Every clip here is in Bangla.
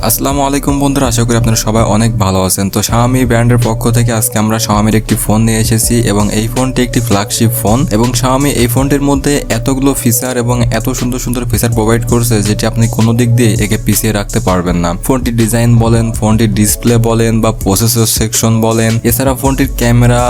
আসসালামু আলাইকুম বন্ধুরা, আশা করি আপনারা সবাই অনেক ভালো আছেন। তো Xiaomi ব্র্যান্ডের পক্ষ থেকে আজকে আমরা Xiaomiর একটি ফোন নিয়ে এসেছি এবং এই ফোনটি একটি ফ্ল্যাগশিপ ফোন এবং Xiaomi এই ফোনটির মধ্যে এতগুলো ফিচার এবং এত সুন্দর সুন্দর ফিচার প্রোভাইড করছে যেটি আপনি কোনো দিক দিয়ে একে পিছিয়ে রাখতে পারবেন না। ফোনটির ডিজাইন বলেন, ফোনটির ডিসপ্লে বলেন বা প্রসেসর সেকশন বলেন, এছাড়া ফোনটির camera,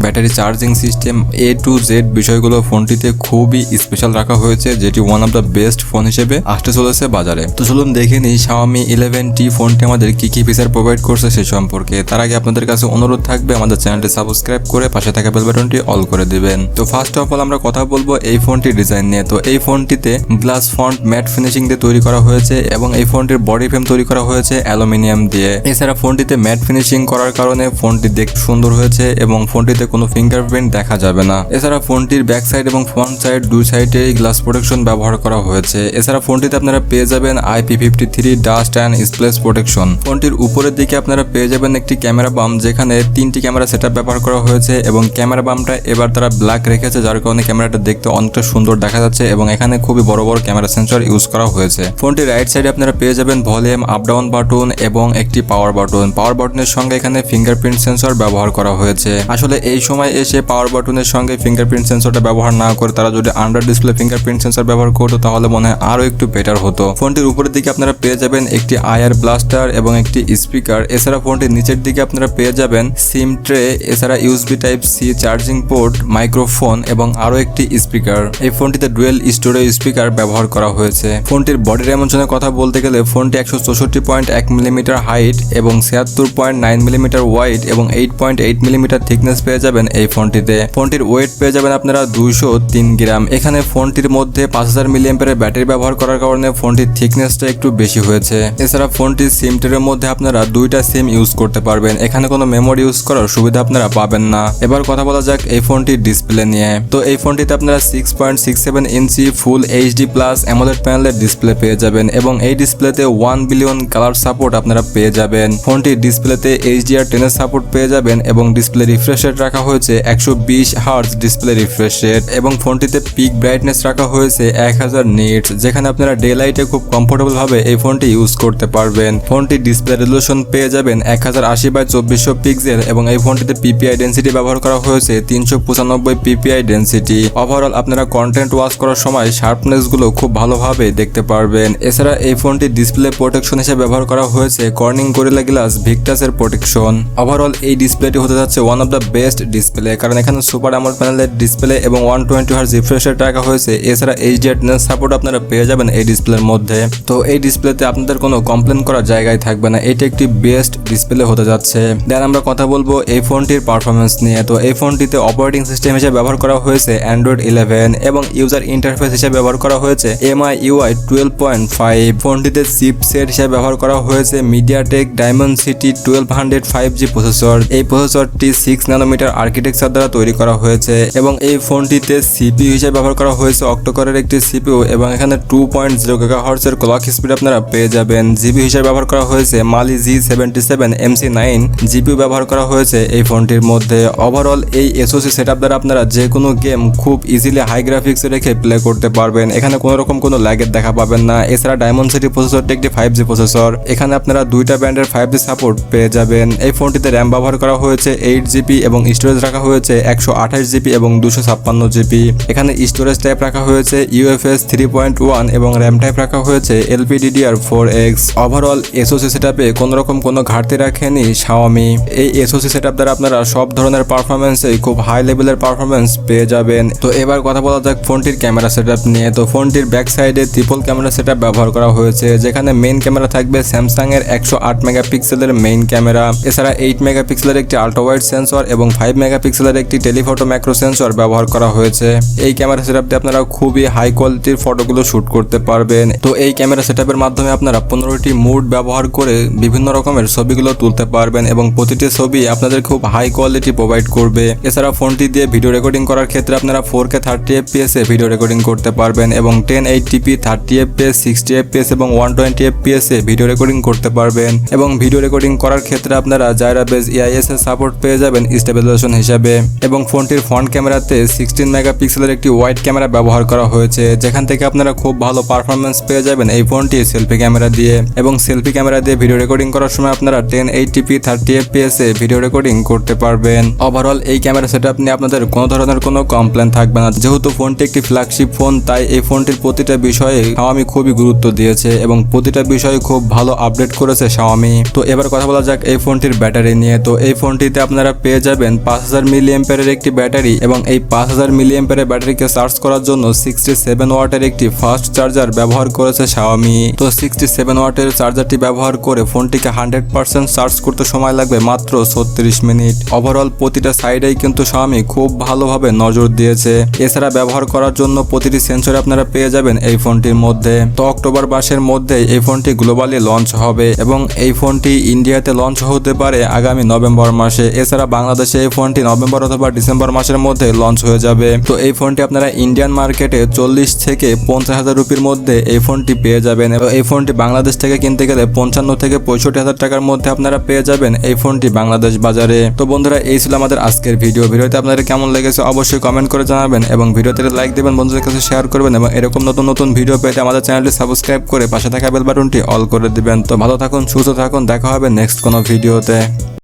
battery charging system A to Z বিষয়গুলো ফোনটিতে খুবই স্পেশাল রাখা হয়েছে, যেটি one of the best phone হিসেবে আসতে চলেছে বাজারে। তো চলুন দেখে নিই Xiaomi 11T ফোনটি আমাদের কি কি ফিচার প্রোভাইড করছে সে সম্পর্কে। তার আগে আপনাদের কাছে অনুরোধ থাকবে আমাদের চ্যানেলটি সাবস্ক্রাইব করে পাশে থাকা বেল বাটনটি অল করে দিবেন। তো ফার্স্ট অফ অল আমরা কথা বলবো এই ফোনটির ডিজাইন নিয়ে। তো এই ফোনটিতে গ্লাস ফন্ট ম্যাট ফিনিশিং দিয়ে তৈরি করা হয়েছে এবং এই ফোনটির বডি ফ্রেম তৈরি করা হয়েছে অ্যালুমিনিয়াম দিয়ে। এছাড়া ফোনটিতে ম্যাট ফিনিশিং করার কারণে ফোনটি দেখতে সুন্দর হয়েছে এবং ফোনটিতে কোনো ফিঙ্গারপ্রিন্ট দেখা যাবে না। এছাড়া ফোনটির ব্যাক সাইড এবং ফ্রন্ট সাইড দুই সাইডে গ্লাস প্রোটেকশন ব্যবহার করা হয়েছে। এছাড়া ফোনটিতে আপনারা পেয়ে যাবেন IP53 ডাস্ট অ্যান্ড স্প্লেশ প্রোটেকশন। ফোনটির উপরের দিকে আপনারা পেয়ে যাবেন একটি ক্যামেরা বাম, যেখানে তিনটি ক্যামেরা সেটআপ ব্যবহার করা হয়েছে এবং ক্যামেরা বামটা এবার তারা ব্ল্যাক রেখেছে, যার কারণে ক্যামেরাটা দেখতে অনেকটা সুন্দর দেখা যাচ্ছে এবং এখানে খুবই বড় বড় ক্যামেরা সেন্সর ইউজ করা হয়েছে। ফোনটির রাইট সাইডে আপনারা পেয়ে যাবেন ভলিউম আপ ডাউন বাটন এবং একটি পাওয়ার বাটন। পাওয়ার বাটনের সঙ্গে এখানে ফিঙ্গারপ্রিন্ট সেন্সর ব্যবহার করা হয়েছে। আসলে এই সময় এসে পাওয়ার বাটনের সঙ্গে ফিঙ্গারপ্রিন্ট সেন্সরটা ব্যবহার না করে তারা যদি আন্ডার ডিসপ্লে ফিঙ্গারপ্রিন্ট সেন্সর ব্যবহার করতো তাহলে মনে হয় আরো একটু বেটার হতো। ফোনটির উপরের দিকে আপনারা পেয়ে যাবেন একটি আইআর ব্লাস্টার এবং একটি স্পিকার। এছাড়া ফোনটির নিচের দিকে আপনারা পেয়ে যাবেন সিম ট্রে, এছাড়া USB type C charging port, microphone এবং আরো একটি স্পিকার। এই ফোনটিতে ডুয়েল স্টোরেজ স্পিকার ব্যবহার করা হয়েছে। ফোনটির বডি ডাইমেনশনের কথা বলতে গেলে ফোনটি 164.1 মিলিমিটার হাইট এবং 76.9 মিলিমিটার ওয়াইড এবং 8.8 মিলিমিটার থিকনেস পেয়ে যাবেন এই ফোনটিতে। ফোনটির ওয়েট পেয়ে যাবেন আপনারা 203 গ্রাম। এখানে ফোনটির মধ্যে 5000 মিলিঅ্যাম্পিয়ারের ব্যাটারি ব্যবহার করার কারণে ফোনটির থিকনেসটা একটু বেশি হয়েছে। এছাড়া ফোনটির সিম ট্রের মধ্যে আপনারা দুইটা সিম ইউজ করতে পারবেন। এখানে কোনো মেমোরি ইউজ করার সুবিধা আপনারা পাবেন না। এবার কথা বলা যাক এই ফোনটির ডিসপ্লে নিয়ে। তো এই ফোনটিতে আপনারা 6.67 ইঞ্চি ফুল HD প্লাস অ্যামোলেড প্যানেলের ডিসপ্লে পেয়ে যাবেন এবং এই ডিসপ্লেতে 1 বিলিয়ন কালার সাপোর্ট আপনারা পেয়ে যাবেন। ফোনটির ডিসপ্লেতে HDR10 এর সাপোর্ট পেয়ে যাবেন এবং ডিসপ্লে রিফ্রেশ রেট রাখা হয়েছে 120 হার্জ ডিসপ্লে রিফ্রেশ রেট এবং ফোনটিতে পিক ব্রাইটনেস রাখা হয়েছে 1000 নিটস, যেখানে আপনারা ডে লাইটে খুব কমফোর্টেবল ভাবে এই ফোনটি ইউজ করতে পারবেন। ফোনটির ডিসপ্লে রেজোলিউশন পেয়ে যাবেন 1080x2400 পিক্সেল এবং এই ফোনটিতে PPI ডেনসিটি ব্যবহার করা হয়েছে 395 PPI ডেনসিটি। ওভারঅল আপনারা কন্টেন্ট ওয়াচ করার সময় শার্পনেস গুলো খুব ভালোভাবে দেখতে পারবেন। এছাড়া এই ফোনটির ডিসপ্লে প্রোটেকশন হিসেবে ব্যবহার করা হয়েছে কর্নিং গরিলা গ্লাস ভিক্টাসের প্রোটেকশন। ওভারঅল এই ডিসপ্লেটি হতে যাচ্ছে one of the best display, কারণ এখানে সুপার অ্যামোলেড প্যানেলের ডিসপ্লে এবং 120 হার্জ রিফ্রেশ রেট রাখা হয়েছে। এছাড়া HDR10 সাপোর্ট আপনারা পেয়ে যাবেন এই ডিসপ্লের মধ্যে। তো এই ডিসপ্লেতে আপনাদের কোনো কমপ্লেন করার জায়গায় থাকবে না, এটি একটি বেস্ট ডিসপ্লে হতে যাচ্ছে। দেন আমরা কথা বলবো এই ফোনটির পারফরমেন্স নিয়ে। তো এই ফোনটিতে অপারেটিং সিস্টেম হিসেবে ব্যবহার করা হয়েছে Android 11 এবং ইউজার ইন্টারফেস হিসেবে ব্যবহার করা হয়েছে MIUI 12.5। ফোনটিতে চিপসেট হিসেবে ব্যবহার করা হয়েছে MediaTek Dimensity 1200 5G প্রসেসর। এই প্রসেসরটি 6 ন্যানোমিটার আর্কিটেকচার দ্বারা তৈরি করা হয়েছে এবং এই ফোনটিতে CPU হিসেবে ব্যবহার করা হয়েছে অক্টোকোরের একটি CPU এবং এখানে 2.0 GHz এর ক্লক স্পিড আপনারা পেয়ে যাবেন। GPU হিসেবে ব্যবহার করা হয়েছে Mali G77 MC9 GPU ব্যবহার করা হয়েছে এই ফোনটির মধ্যে। ওভারঅল এই SoC সেটআপ দ্বারা আপনারা যে কোনো গেম খুব ইজিলি হাই গ্রাফিক্স রেখে প্লে করতে পারবেন। এখানে কোনো রকম কোনো ল্যাগের দেখা পাবেন না। এছাড়া Dimensity প্রসেসরটি একটি 5G প্রসেসর। এখানে আপনারা দুইটা ব্যান্ডের 5G সাপোর্ট পেয়ে যাবেন। এই ফোনটিতে RAM ব্যবহার করা হয়েছে 8GB এবং স্টোরেজ রাখা হয়েছে 128GB এবং 256GB। এখানে স্টোরেজ টাইপ রাখা হয়েছে UFS 3.1 এবং RAM টাইপ রাখা হয়েছে LPDDR4X। ওভারঅল SoC সেটআপে কোনো রকম কোনো ঘাটতি রাখেনি Xiaomi। এই SoC সেটআপ দ্বারা আপনারা সব ধরনের পারফরমেন্সে খুব হাই লেভেলের পারফরমেন্স পেয়ে যাবেন। তো এবার কথা বলা যাক ফোনটির ক্যামেরা সেটআপ নিয়ে। তো ফোনটির ব্যাক সাইডে ট্রিপল ক্যামেরা সেটআপ ব্যবহার করা হয়েছে, যেখানে মেইন ক্যামেরা থাকবে স্যামসাং এর 108 মেগাপিক্সেলের মেইন ক্যামেরা। এছাড়া 8 মেগাপিক্সেলের একটি আল্ট্রা ওয়াইড সেন্সর এবং 5 মেগাপিক্সেলের একটি টেলিফটো ম্যাক্রো সেন্সর ব্যবহার করা হয়েছে। এই ক্যামেরা সেটআপে আপনারা খুবই হাই কোয়ালিটির ফটোগুলো শুট করতে পারবেন। তো এই ক্যামেরা সেটআপের মাধ্যমে আপনারা 15টি মুড ব্যবহার করে বিভিন্ন রকমের ছবিগুলো তুলতে পারবেন এবং প্রতিটি ছবি আপনাদের খুব হাই কোয়ালিটি প্রোভাইড করবে। এছাড়া ফোনটি দিয়ে ভিডিও রেকর্ডিং করার ক্ষেত্রে আপনারা 4K 30fps এ ভিডিও রেকর্ডিং করতে পারবেন এবং 1080p 30fps 60fps এবং 120fps এ ভিডিও রেকর্ডিং করতে পারবেন এবং ভিডিও রেকর্ডিং করার ক্ষেত্রে আপনারা জাইরা বেস EIS এর সাপোর্ট পেয়ে যাবেন স্টেবিলাইজেশন হিসাবে। এবং ফোনটির ফ্রন্ট ক্যামেরাতে 16 মেগাপিক্সেলের একটি ওয়াইড ক্যামেরা ব্যবহার করা হয়েছে, যেখান থেকে আপনারা খুব ভালো পারফরমেন্স পেয়ে যাবেন এই ফোনটি সেলফি ক্যামেরা দিয়ে। দিয়ে এবং সেলফি ক্যামেরা দিয়ে ভিডিও রেকর্ডিং করার সময় আপনারা 1080p 30fps এ ভিডিও রেকর্ডিং করতে পারবেন। ওভারঅল এই ক্যামেরা সেটআপ নিয়ে আপনাদের কোনো ধরনের কোনো কমপ্লেন থাকবে না। যেহেতু ফোনটি একটি ফ্ল্যাগশিপ ফোন, তাই এই ফোনটির প্রতিটা বিষয়ে Xiaomi খুবই গুরুত্ব দিয়েছে এবং প্রতিটা বিষয়ে খুব ভালো আপডেট করেছে Xiaomi। তো এবার কথা বলা যাক এই ফোনটির ব্যাটারি নিয়ে। তো এই ফোনটিতে আপনারা পেয়ে যাবেন 5000 মিলিঅ্যাম্পিয়ারের একটি ব্যাটারি এবং এই 5000 মিলিঅ্যাম্পিয়ারের ব্যাটারিকে চার্জ করার জন্য 67 ওয়াটের একটি ফাস্ট চার্জার ব্যবহার করেছে Xiaomi। তো 67 ওয়াটের চার্জারটি ব্যবহার করে ফোনটিকে 100% চার্জ করতে সময় লাগবে মাত্র 36 মিনিট। ওভারঅল প্রতিটা সাইডেই কিন্তু Xiaomi খুব ভালোভাবে নজর দিয়েছে। এছাড়া ব্যবহার করার জন্য প্রতিটি সেন্সর আপনারা পেয়ে যাবেন এই ফোনটির মধ্যে। তো অক্টোবর মাসের মধ্যে এই ফোনটি গ্লোবালি লঞ্চ হবে এবং এই ফোনটি ইন্ডিয়াতে লঞ্চ হতে পারে আগামী নভেম্বর মাসে। এছাড়া বাংলাদেশে এই ফোনটি নভেম্বর অথবা ডিসেম্বর মাসের মধ্যে লঞ্চ হয়ে যাবে। তো এই ফোনটি আপনারা ইন্ডিয়ান মার্কেটে 40 থেকে 50,000 রুপির মধ্যে এই ফোনটি পেয়ে যাবেন এবং এই ফোনটি বাংলাদেশ থেকে কিনতে গেলে 55 থেকে 65,000 টাকার মধ্যে আপনারা পেয়ে যাবেন এই ফোনটি বাংলাদেশ বাজারে। তো বন্ধুরা, এই ছিল আমাদের আজকের ভিডিওতে আপনাদের কেমন লেগেছে অবশ্যই কমেন্ট করে জানাবেন এবং ভিডিওতে লাইক দেবেন, বন্ধুদের কাছে শেয়ার করবেন এবং এরকম নতুন নতুন ভিডিও পেতে আমাদের চ্যানেলটি সাবস্ক্রাইব করে পাশে থাকা বেল বাটনটি অল করে দিবেন। তো ভালো থাকুন, সুস্থ থাকুন, দেখা হবে নেক্সট কোনো ভিডিওতে।